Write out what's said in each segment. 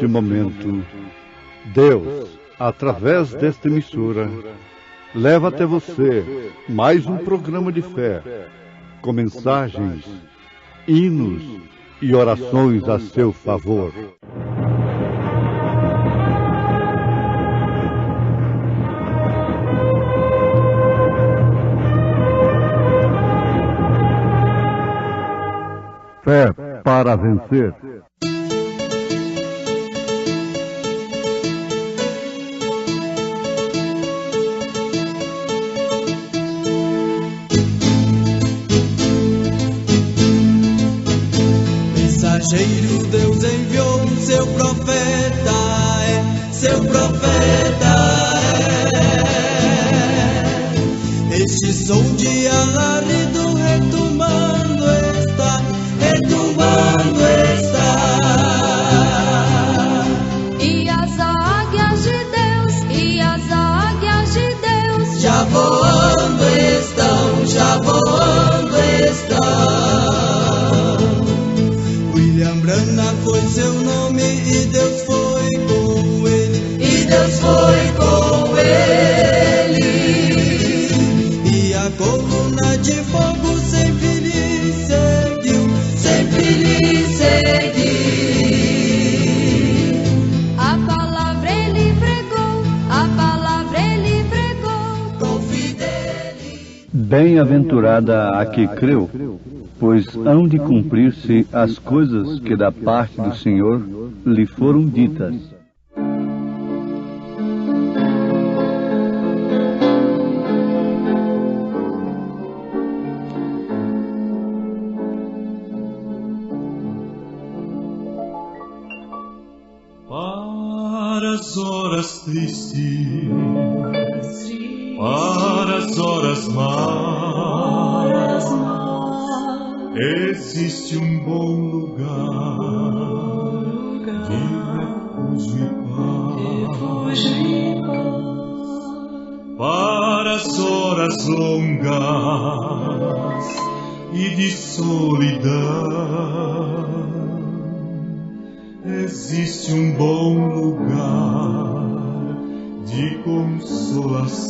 nesse momento, Deus, através desta emissora, leva até você mais um programa de fé, com mensagens, hinos e orações a seu favor. Fé para vencer. Mensageiro, Deus enviou seu profeta, seu profeta é. Este som de alarido retumbando está, retumbando está. E as águias de Deus já voando estão, já voando estão. William Branham foi seu nome e Deus foi com ele, e Deus foi com ele. E a coluna de fogo sempre lhe seguiu, sempre lhe seguiu. A palavra ele pregou com fidelidade. Bem-aventurada a que creu, pois hão de cumprir-se as coisas que da parte do Senhor lhe foram ditas. Para as horas tristes, para as horas más, existe um bom lugar de refúgio e paz. Para as horas longas e de solidão, existe um bom lugar de consolação.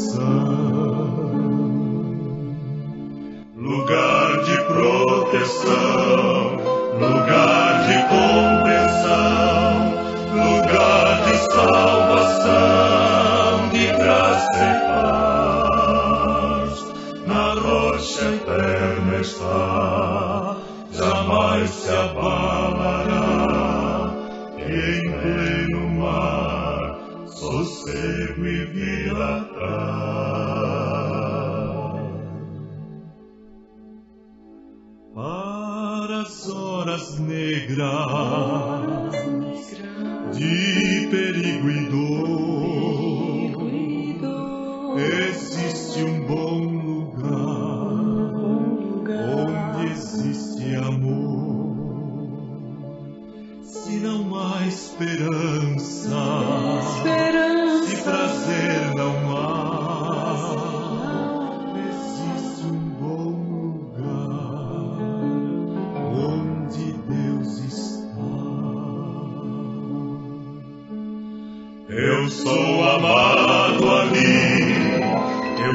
Lugar de proteção, lugar de compreensão, lugar de salvação, de graça e paz. Na rocha eterna está, jamais se abalará. Em pleno mar, sossego e vida traz. Para as horas negras de perigo e dor, existe um bom lugar onde existe amor. Se não há esperança, se prazer não há, existe um bom lugar onde Deus está. Eu sou amado ali,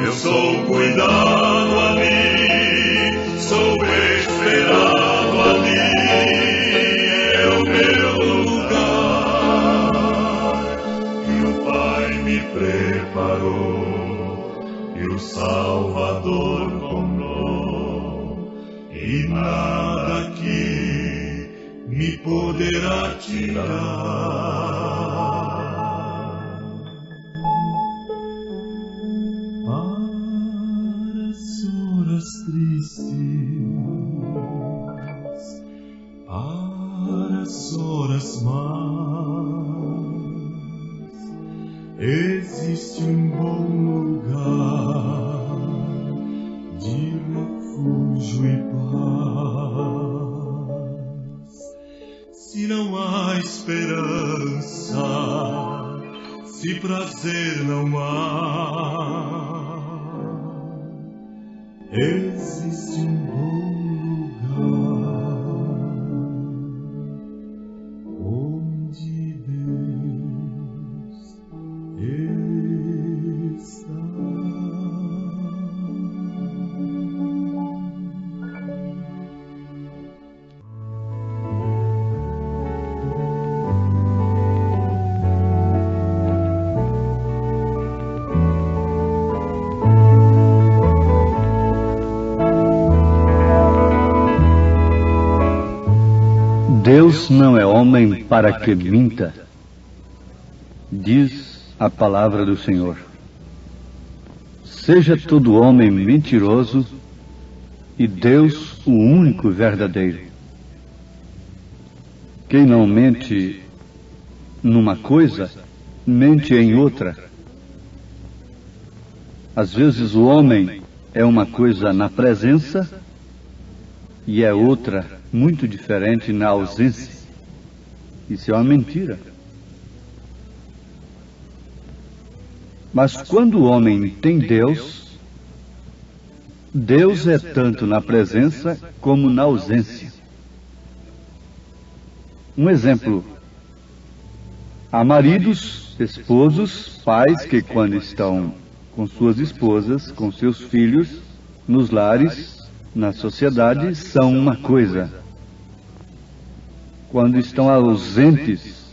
eu sou cuidado ali, sou esperado ali. Preparou e o Salvador comprou, e nada aqui me poderá tirar. Para as horas tristes, para as horas más, existe um bom lugar de refúgio e paz. Se não há esperança, se prazer não há, existe um bom lugar onde Deus Deus não é homem para que minta, diz a palavra do Senhor. Seja todo homem mentiroso e Deus o único verdadeiro. Quem não mente numa coisa, mente em outra. Às vezes o homem é uma coisa na presença e é outra muito diferente na ausência. Isso é uma mentira. Mas quando o homem tem Deus, Deus é tanto na presença como na ausência. Um exemplo: há maridos, esposos, pais que quando estão com suas esposas, com seus filhos, nos lares, na sociedade, são uma coisa. Quando estão ausentes,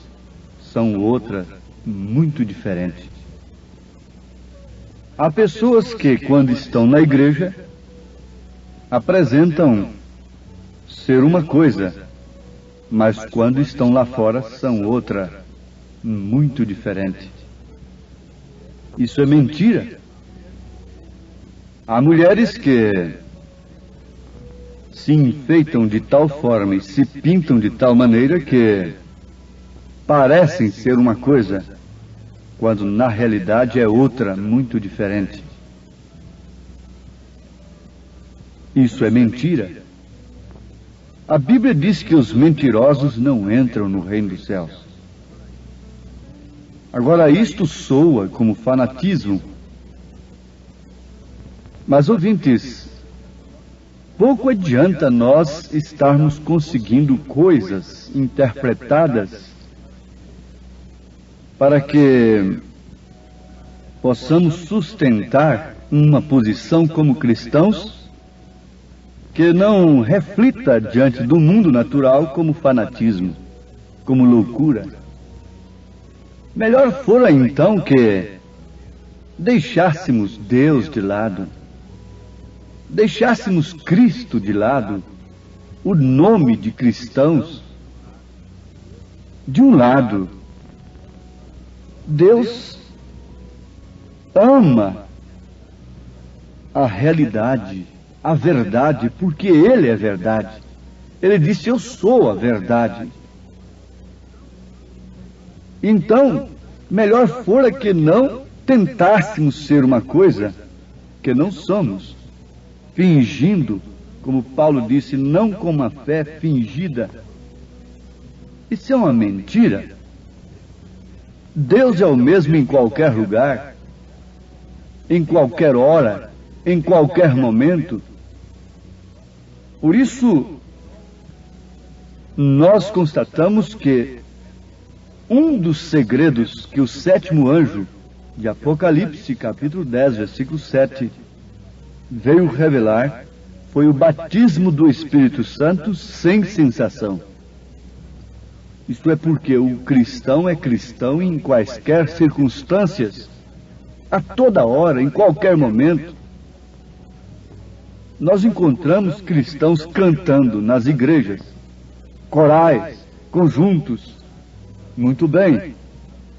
são outra, muito diferente. Há pessoas que, quando estão na igreja, apresentam ser uma coisa, mas quando estão lá fora, são outra, muito diferente. Isso é mentira. Há mulheres que se enfeitam de tal forma e se pintam de tal maneira que parecem ser uma coisa, quando na realidade é outra, muito diferente. Isso é mentira. A Bíblia diz que os mentirosos não entram no reino dos céus. Agora, isto soa como fanatismo. Mas, ouvintes, pouco adianta nós estarmos conseguindo coisas interpretadas para que possamos sustentar uma posição como cristãos que não reflita diante do mundo natural como fanatismo, como loucura. Melhor fora então que deixássemos Deus de lado, deixássemos Cristo de lado, o nome de cristãos. De um lado, Deus ama a realidade, a verdade, porque Ele é verdade. Ele disse: eu sou a verdade. Então, melhor fora que não tentássemos ser uma coisa que não somos, fingindo, como Paulo disse, não com uma fé fingida. Isso é uma mentira. Deus é o mesmo em qualquer lugar, em qualquer hora, em qualquer momento. Por isso, nós constatamos que um dos segredos que o sétimo anjo de Apocalipse, capítulo 10, versículo 7, veio revelar foi o batismo do Espírito Santo sem sensação. Isto é porque o cristão é cristão em quaisquer circunstâncias, a toda hora, em qualquer momento. Nós encontramos cristãos cantando nas igrejas, corais, conjuntos. Muito bem.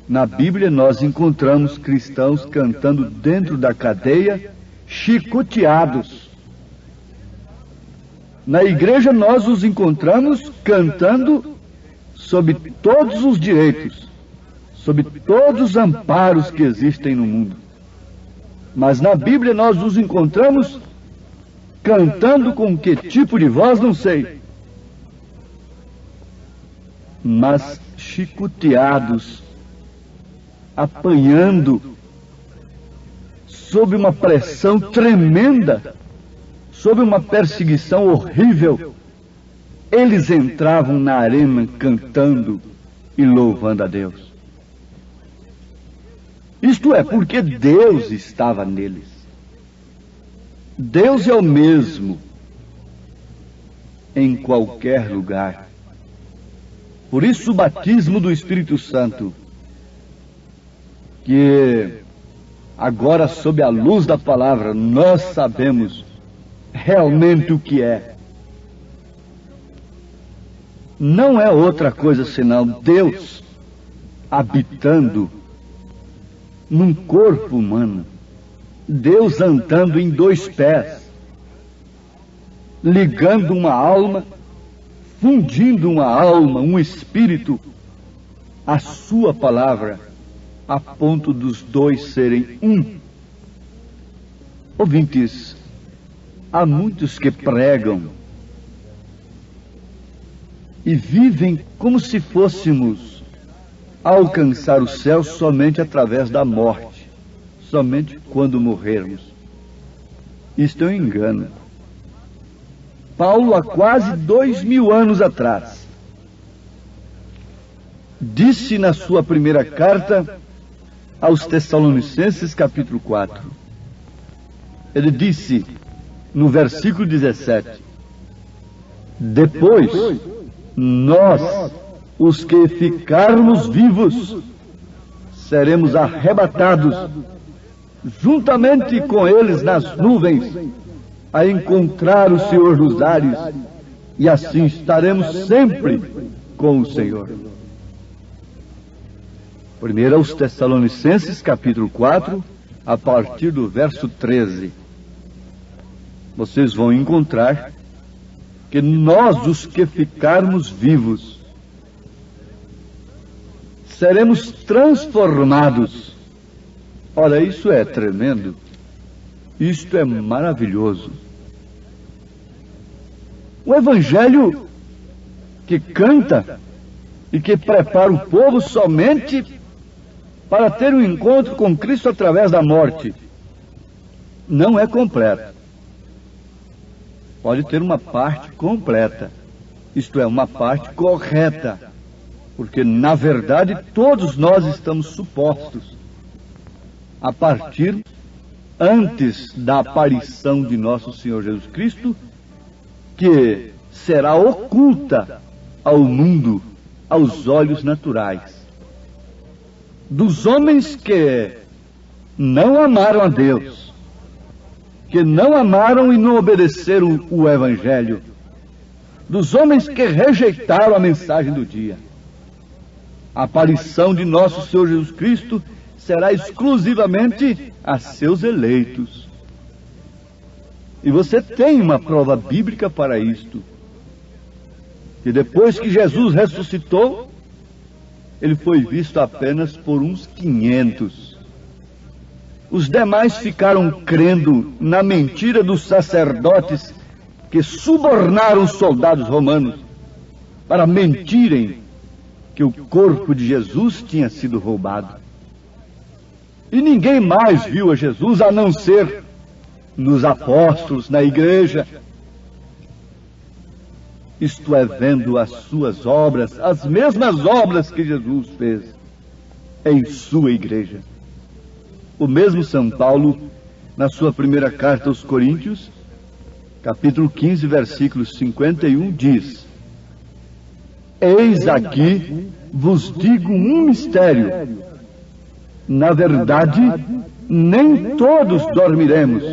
Na Bíblia nós encontramos cristãos cantando dentro da cadeia, chicoteados. Na igreja nós os encontramos cantando sob todos os direitos, sob todos os amparos que existem no mundo. Mas na Bíblia nós os encontramos cantando com que tipo de voz, não sei, mas chicoteados, apanhando, sob uma pressão tremenda, sob uma perseguição horrível. Eles entravam na arena cantando e louvando a Deus. Isto é, porque Deus estava neles. Deus é o mesmo em qualquer lugar. Por isso o batismo do Espírito Santo, que agora sob a luz da palavra nós sabemos realmente o que é. não é outra coisa senão Deus habitando num corpo humano, Deus andando em dois pés, ligando uma alma, fundindo uma alma, um espírito, a sua palavra, a ponto dos dois serem um. Ouvintes, há muitos que pregam e vivem como se fôssemos alcançar o céu somente através da morte, somente quando morrermos. Isto é um engano. Paulo, há quase 2000 anos atrás, disse na sua primeira carta aos Tessalonicenses, capítulo 4, ele disse no versículo 17: depois, nós, os que ficarmos vivos, seremos arrebatados juntamente com eles nas nuvens, a encontrar o Senhor nos ares, e assim estaremos sempre com o Senhor. 1 aos Tessalonicenses, capítulo 4, a partir do verso 13. Vocês vão encontrar que nós, os que ficarmos vivos, seremos transformados. Ora, isso é tremendo. Isto é maravilhoso. O Evangelho que canta e que prepara o povo somente para ter um encontro com Cristo através da morte, não é completo. Pode ter uma parte completa, isto é, uma parte correta, porque, na verdade, todos nós estamos supostos a partir antes da aparição de nosso Senhor Jesus Cristo, que será oculta ao mundo, aos olhos naturais, dos homens que não amaram a Deus, que não amaram e não obedeceram o Evangelho, dos homens que rejeitaram a mensagem do dia. A aparição de nosso Senhor Jesus Cristo será exclusivamente a seus eleitos. E você tem uma prova bíblica para isto, que depois que Jesus ressuscitou, ele foi visto apenas por uns 500. Os demais ficaram crendo na mentira dos sacerdotes que subornaram os soldados romanos para mentirem que o corpo de Jesus tinha sido roubado. E ninguém mais viu a Jesus a não ser nos apóstolos, na igreja. Isto é, vendo as suas obras, as mesmas obras que Jesus fez em sua igreja. O mesmo São Paulo, na sua primeira carta aos Coríntios, capítulo 15, versículo 51, diz: eis aqui vos digo um mistério. Na verdade, nem todos dormiremos,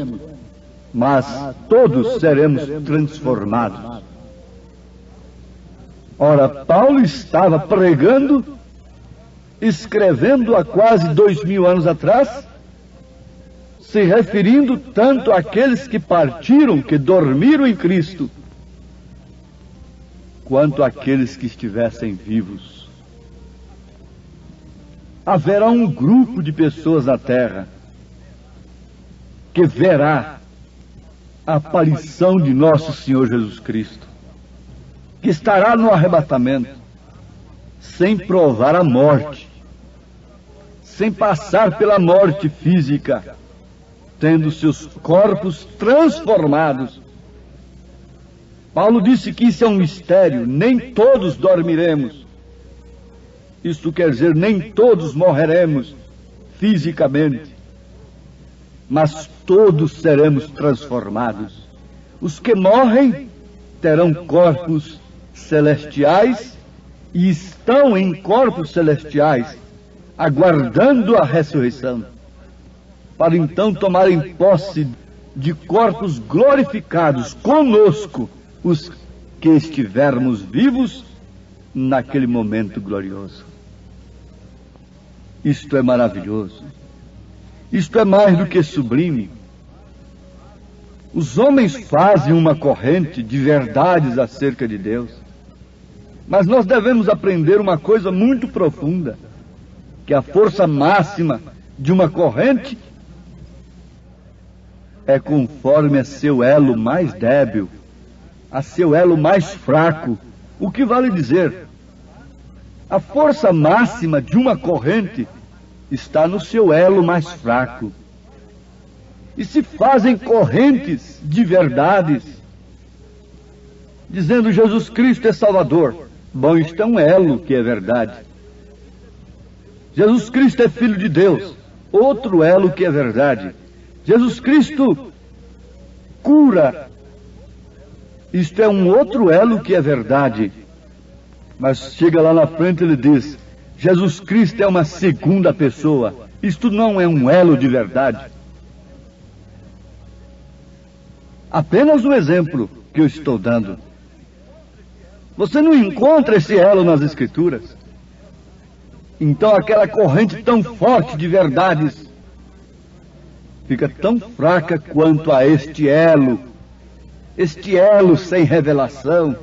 mas todos seremos transformados. Ora, Paulo estava pregando, escrevendo há quase 2000 anos atrás, se referindo tanto àqueles que partiram, que dormiram em Cristo, quanto àqueles que estivessem vivos. Haverá um grupo de pessoas na terra que verá a aparição de nosso Senhor Jesus Cristo, que estará no arrebatamento, sem provar a morte, sem passar pela morte física, tendo seus corpos transformados. Paulo disse que isso é um mistério, nem todos dormiremos. Isto quer dizer, nem todos morreremos fisicamente, mas todos seremos transformados. Os que morrem terão corpos celestiais e estão em corpos celestiais, aguardando a ressurreição, para então tomarem posse de corpos glorificados conosco, os que estivermos vivos naquele momento glorioso. Isto é maravilhoso. Isto é mais do que sublime. Os homens fazem uma corrente de verdades acerca de Deus, mas nós devemos aprender uma coisa muito profunda, que a força máxima de uma corrente é conforme a seu elo mais débil, a seu elo mais fraco. O que vale dizer? A força máxima de uma corrente está no seu elo mais fraco. E se fazem correntes de verdades, dizendo Jesus Cristo é Salvador. Bom, isto é um elo que é verdade. Jesus Cristo é Filho de Deus. Outro elo que é verdade. Jesus Cristo cura. Isto é um outro elo que é verdade. Mas chega lá na frente e ele diz: Jesus Cristo é uma segunda pessoa. Isto não é um elo de verdade. Apenas um exemplo que eu estou dando. Você não encontra esse elo nas Escrituras. Então aquela corrente tão forte de verdades fica tão fraca quanto a este elo sem revelação,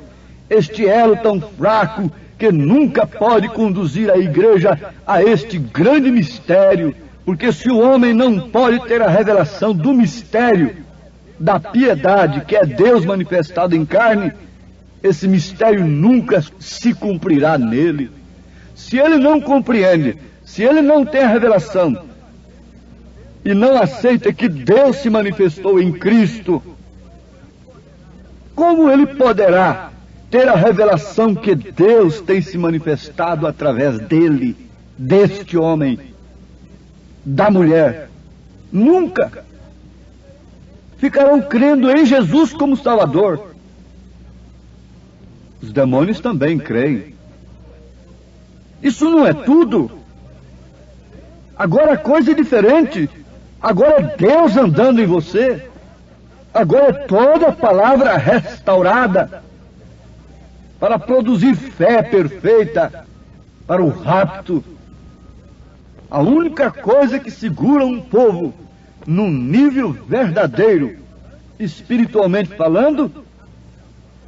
este elo tão fraco que nunca pode conduzir a igreja a este grande mistério, porque se o homem não pode ter a revelação do mistério da piedade, que é Deus manifestado em carne, esse mistério nunca se cumprirá nele. Se ele não compreende, se ele não tem a revelação e não aceita que Deus se manifestou em Cristo, como ele poderá ter a revelação que Deus tem se manifestado através dele, deste homem, da mulher? Nunca. Ficarão crendo em Jesus como Salvador. Os demônios também creem. Isso não é tudo. Agora a coisa é diferente. Agora é Deus andando em você. Agora é toda a palavra restaurada para produzir fé perfeita para o rapto. A única coisa que segura um povo num nível verdadeiro, espiritualmente falando,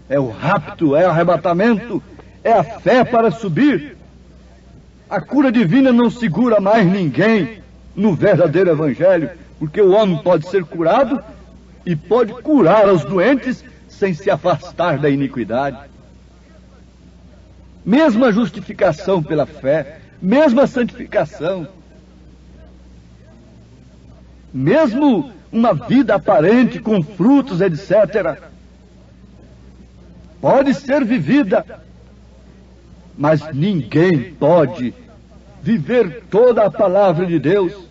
é o rapto, é o arrebatamento, é a fé para subir. A cura divina não segura mais ninguém no verdadeiro evangelho, porque o homem pode ser curado e pode curar os doentes sem se afastar da iniquidade. Mesma justificação pela fé, mesma santificação, mesmo uma vida aparente com frutos, etc., pode ser vivida, mas ninguém pode viver toda a palavra de Deus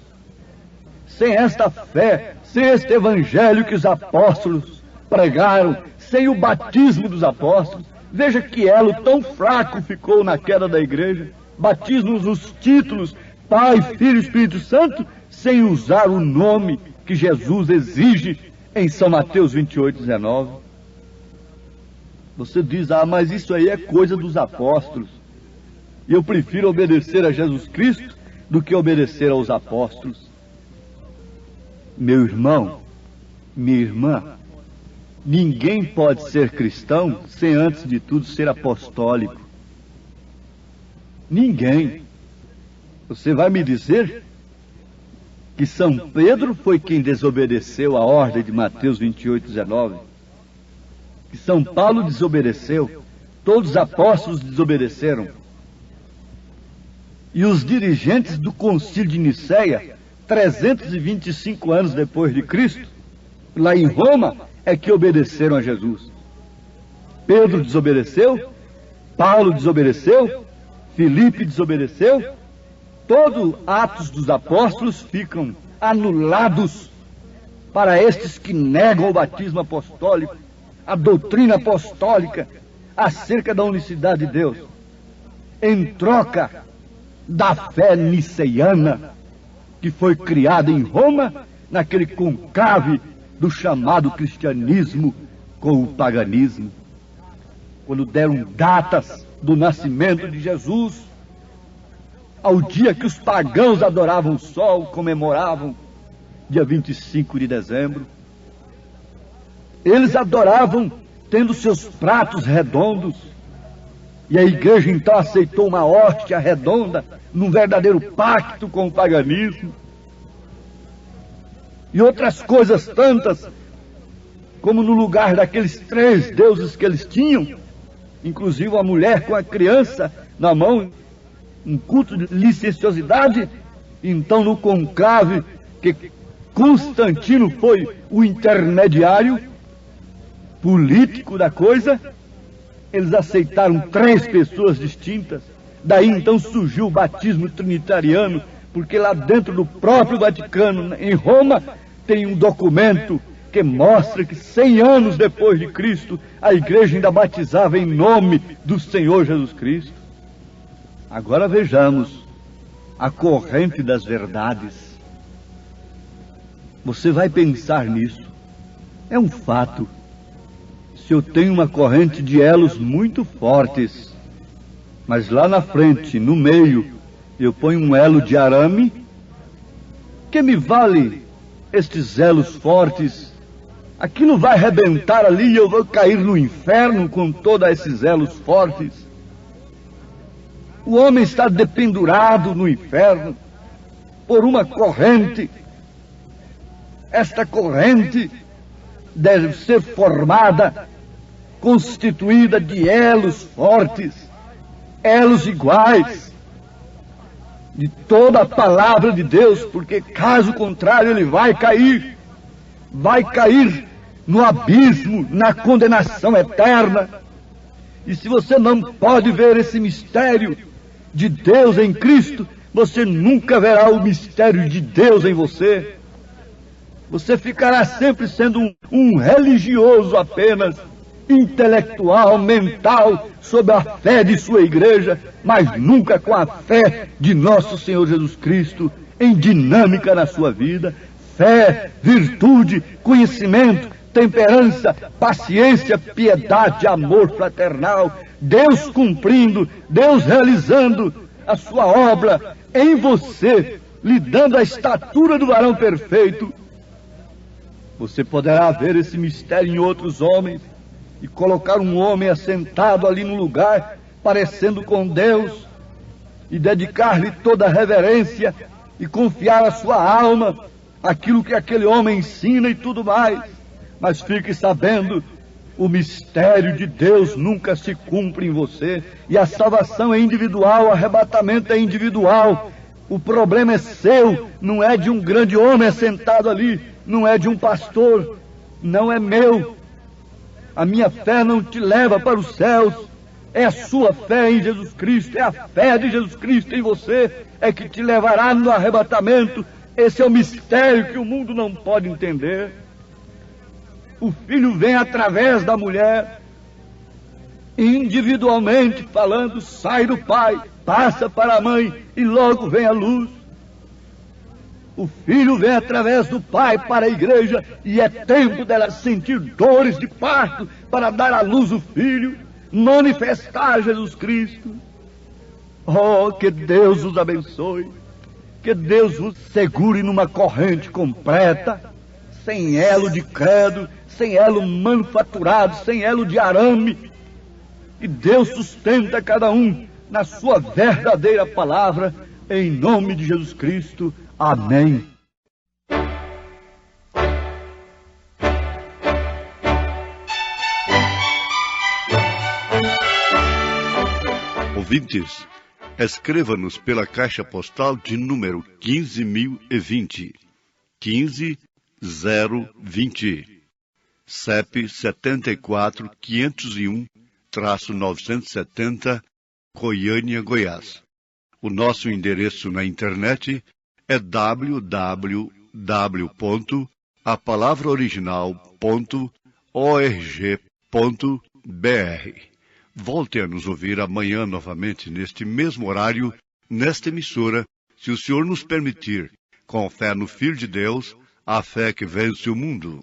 sem esta fé, sem este evangelho que os apóstolos pregaram, sem o batismo dos apóstolos. Veja que elo tão fraco ficou na queda da igreja. Batismos nos títulos Pai, Filho e Espírito Santo, sem usar o nome que Jesus exige em São Mateus 28:19. Você diz: ah, mas isso aí é coisa dos apóstolos. E eu prefiro obedecer a Jesus Cristo do que obedecer aos apóstolos. Meu irmão, minha irmã, ninguém pode ser cristão sem, antes de tudo, ser apostólico. Ninguém. Você vai me dizer que São Pedro foi quem desobedeceu a ordem de Mateus 28:19? Que São Paulo desobedeceu? Todos os apóstolos desobedeceram. E os dirigentes do concílio de Nicéia, 325 anos depois de Cristo, lá em Roma, é que obedeceram a Jesus. Pedro desobedeceu, Paulo desobedeceu, Filipe desobedeceu. Todos os atos dos apóstolos ficam anulados para estes que negam o batismo apostólico, a doutrina apostólica acerca da unicidade de Deus, em troca da fé niceiana que foi criada em Roma, naquele conclave do chamado cristianismo com o paganismo. Quando deram datas do nascimento de Jesus, ao dia que os pagãos adoravam o sol, comemoravam dia 25 de dezembro. Eles adoravam tendo seus pratos redondos, e a igreja então aceitou uma hóstia redonda num verdadeiro pacto com o paganismo. E outras coisas tantas, como no lugar daqueles 3 deuses que eles tinham, inclusive a mulher com a criança na mão, um culto de licenciosidade. Então, no conclave, que Constantino foi o intermediário político da coisa, eles aceitaram 3 pessoas distintas. Daí então surgiu o batismo trinitariano, porque lá dentro do próprio Vaticano, em Roma, tem um documento que mostra que 100 anos depois de Cristo, a igreja ainda batizava em nome do Senhor Jesus Cristo. Agora vejamos a corrente das verdades. Você vai pensar nisso. É um fato. Se eu tenho uma corrente de elos muito fortes, mas lá na frente, no meio, eu ponho um elo de arame, que me vale estes elos fortes? Aquilo vai arrebentar ali e eu vou cair no inferno com todos esses elos fortes. O homem está dependurado no inferno por uma corrente. Esta corrente deve ser formada, constituída de elos fortes, elos iguais, de toda a palavra de Deus, porque caso contrário ele vai cair no abismo, na condenação eterna. E se você não pode ver esse mistério de Deus em Cristo, você nunca verá o mistério de Deus em você. Você ficará sempre sendo um religioso apenas, intelectual, mental, sob a fé de sua igreja, mas nunca com a fé de nosso Senhor Jesus Cristo em dinâmica na sua vida. Fé, virtude, conhecimento, temperança, paciência, piedade, amor fraternal, Deus cumprindo, Deus realizando a sua obra em você, lhe dando a estatura do varão perfeito. Você poderá ver esse mistério em outros homens e colocar um homem assentado ali no lugar, parecendo com Deus, e dedicar-lhe toda a reverência e confiar a sua alma, aquilo que aquele homem ensina e tudo mais. Mas fique sabendo, o mistério de Deus nunca se cumpre em você, e a salvação é individual, o arrebatamento é individual. O problema é seu, não é de um grande homem assentado ali, não é de um pastor, não é meu. A minha fé não te leva para os céus, é a sua fé em Jesus Cristo, é a fé de Jesus Cristo em você, é que te levará no arrebatamento. Esse é o mistério que o mundo não pode entender. O filho vem através da mulher, individualmente falando, sai do pai, passa para a mãe e logo vem a luz. O filho vem através do pai para a igreja e é tempo dela sentir dores de parto para dar à luz o filho, manifestar Jesus Cristo. Oh, que Deus os abençoe, que Deus os segure numa corrente completa, sem elo de credo, sem elo manufaturado, sem elo de arame. Que Deus sustenta cada um na sua verdadeira palavra, em nome de Jesus Cristo. Amém. Ouvintes, escreva-nos pela caixa postal de número 15.020, 15020, CEP 74.501-970, Goiânia, Goiás. O nosso endereço na internet é www.apalavraoriginal.org.br. Volte a nos ouvir amanhã novamente neste mesmo horário, nesta emissora, se o Senhor nos permitir, com fé no Filho de Deus, a fé que vence o mundo.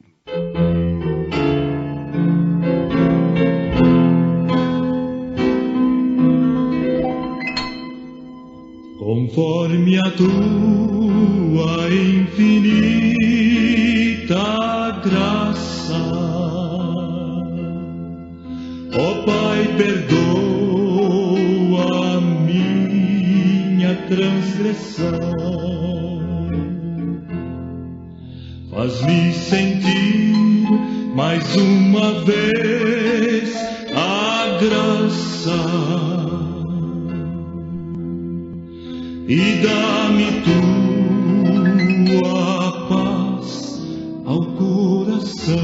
conforme a tua infinita graça. Ó Pai, perdoa a minha transgressão, faz-me sentir mais uma vez a graça e dá-me tua paz ao coração.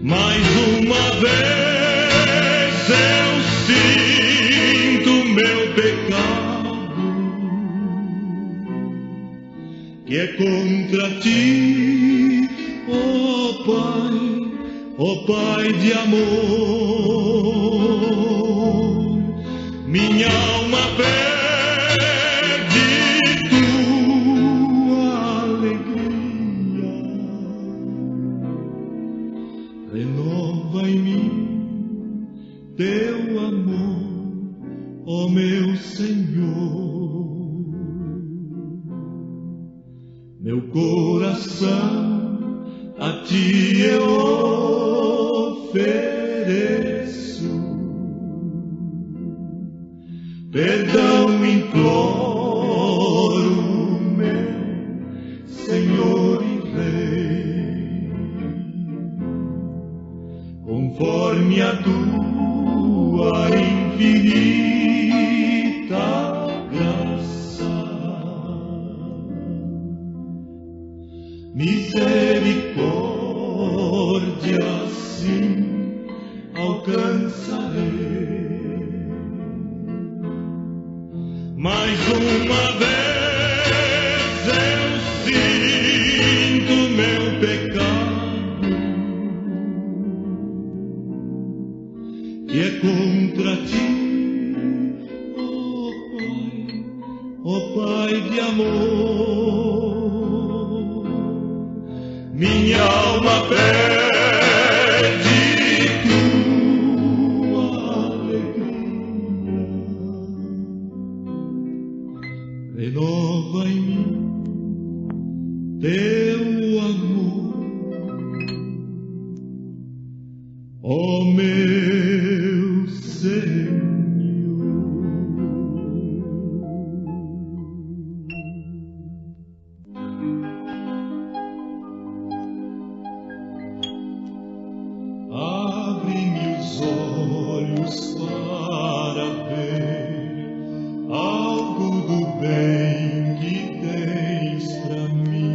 Mais uma vez eu sinto meu pecado, que é contra ti, ó Pai de amor. Minha alma pede tua alegria, renova em mim teu amor, ó meu Senhor. Meu coração a ti eu ofereço, perdão imploro, meu Senhor e Rei, conforme a tua infinita graça. Misericórdia sim alcançarei. Mais uma vez eu sinto meu pecado, que é contra ti, ó Pai de amor. Minha alma pede tua alegria, renova em mim teu amor, ó meu Senhor. Abre-me os olhos para ver algo do bem que tens pra mim.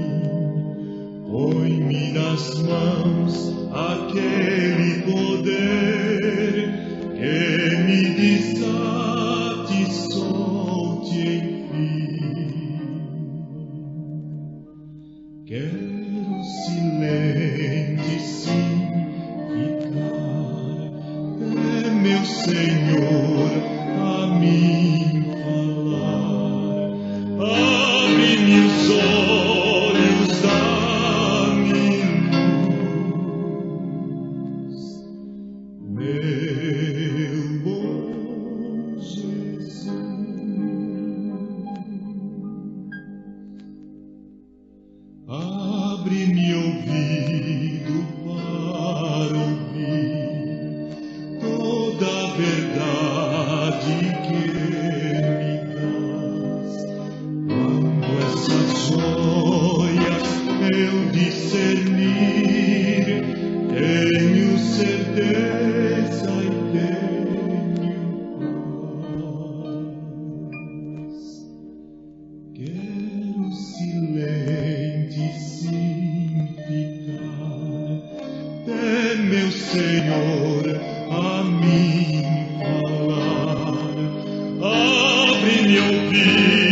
Põe-me nas mãos aquele poder que me desate e solte enfim. Quero silente sim ficar, é meu Senhor a mim falar. Abre-me os olhos, dá-me luz, meu bom Jesus. Abre-me ouvido para ouvir toda a verdade que me dás. Quando essas joias eu discernir, tenho certeza e tenho paz. Quero silente sim ficar, é meu Senhor a mim falar. Abre-me ouvido